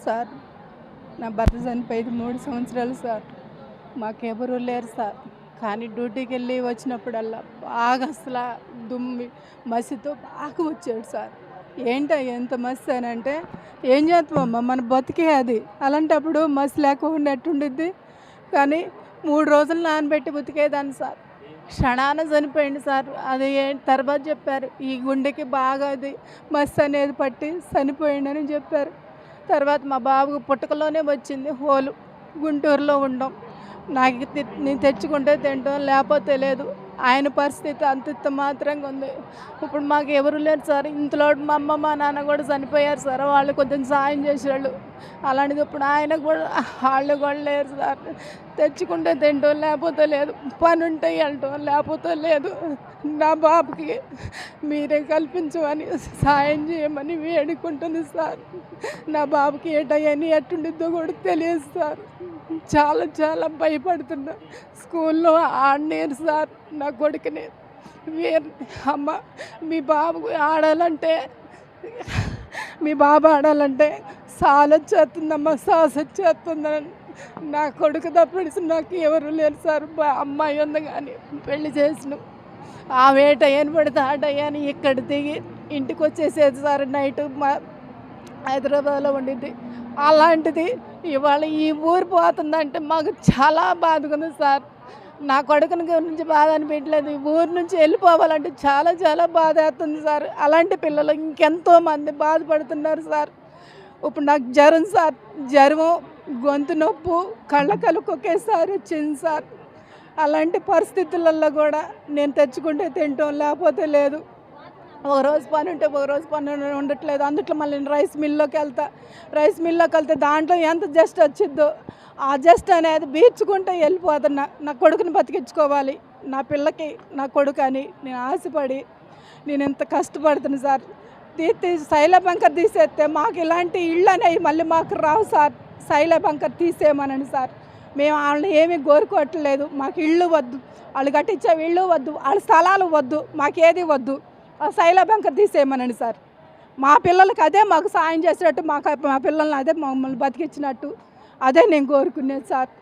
Sir నా భర్త చనిపోయింది 3 సంవత్సరాలు సార్. మాకెవరూ లేరు సార్. కానీ డ్యూటీకి వెళ్ళి వచ్చినప్పుడల్లా బాగా అసలు దుమ్మి మసితో బాగా వచ్చాడు సార్. ఏంటయ్యా ఎంత మసి అని అంటే, ఏం చేస్తామమ్మా మన బతికే అది. అలాంటప్పుడు మసి లేకుండా ఎట్టుండిద్ది. కానీ 3 రోజులు నానబెట్టి ఉతికేదాన్ని సార్. క్షణాన చనిపోయింది సార్. అది తర్వాత చెప్పారు, ఈ గుండెకి బాగా అది మసి అనేది పట్టి చనిపోయిండని చెప్పారు. తర్వాత మా బాబుకు పుట్టకలోనే వచ్చింది హోలు. గుంటూరులో ఉండం. నాకు నేను తెచ్చుకుంటే తింటాం, లేకపోతే లేదు. ఆయన పరిస్థితి అంత మాత్రంగా ఉంది. ఇప్పుడు మాకు ఎవరు లేరు సార్. ఇంట్లో మా అమ్మ మా నాన్న కూడా చనిపోయారు సార్. వాళ్ళు కొంచెం సాయం చేసేవాళ్ళు. అలాంటిది ఇప్పుడు ఆయన కూడా వాళ్ళు కూడా లేరు సార్. తెచ్చుకుంటే తింటాం, లేకపోతే లేదు. పని ఉంటే వెళ్ళటం, లేకపోతే లేదు. నా బాబుకి మీరే కల్పించమని సాయం చేయమని వేడుకుంటుంది సార్. నా బాబుకి ఏటయ్యని ఎట్టుండిద్దో కూడా తెలియదు సార్. చాలా చాలా భయపడుతున్నా. స్కూల్లో ఆడలేరు సార్ నా కొడుకుని. అమ్మ మీ బాబు ఆడాలంటే సాలొచ్చేస్తుందమ్మా, సాస్ వచ్చేస్తుందని. నా కొడుకు తప్పిడిసి నాకు ఎవరు లేరు సార్. అమ్మాయి ఉంది కానీ పెళ్లి చేసిన ఆ వేటయ్యని పడితే ఆటయ్యని ఇక్కడ దిగి ఇంటికి వచ్చేసేది సార్. నైట్ హైదరాబాద్లో ఉండింది. అలాంటిది ఇవాళ ఈ ఊరు పోతుందంటే మాకు చాలా బాధగా ఉంది సార్. నా కొడుకుని గురించి బాధ అనిపించలేదు. ఈ ఊరు నుంచి వెళ్ళిపోవాలంటే చాలా చాలా బాధ అవుతుంది సార్. అలాంటి పిల్లలు ఇంకెంతోమంది బాధపడుతున్నారు సార్. ఇప్పుడు నాకు జ్వరం సార్. జ్వరం, గొంతు నొప్పు, కళ్ళకు ఒకేసారి వచ్చింది సార్. అలాంటి పరిస్థితులలో కూడా నేను తెచ్చుకుంటే తింటాం, లేకపోతే లేదు. ఒకరోజు పని ఉంటే ఒకరోజు పని ఉండట్లేదు. అందుట్లో మళ్ళీ నేను రైస్ మిల్లోకి వెళ్తే దాంట్లో ఎంత జస్ట్ వచ్చిద్దో ఆ జస్ట్ అనేది బీర్చుకుంటే వెళ్ళిపోతున్నా. నా కొడుకుని బతికించుకోవాలి, నా పిల్లకి నా కొడుకు అని నేను ఆశపడి నేను ఎంత కష్టపడుతున్నా సార్. శైల బంకర్ తీసేస్తే మాకు ఇలాంటి ఇళ్ళు అనేవి మళ్ళీ మాకు రావు సార్. శైల బంకర్ తీసేయమనండి సార్. మేము వాళ్ళని ఏమీ కోరుకోవట్లేదు. మాకు ఇళ్ళు వద్దు, వాళ్ళు కట్టించే ఇళ్ళు వద్దు, వాళ్ళ స్థలాలు వద్దు, మాకేది వద్దు. ఆ శైల బంకర్ తీసేయమనండి సార్. మా పిల్లలకి అదే మాకు సాయం చేసినట్టు, మా పిల్లల్ని అదే మమ్మల్ని బతికించినట్టు అదే నేను కోరుకునేది సార్.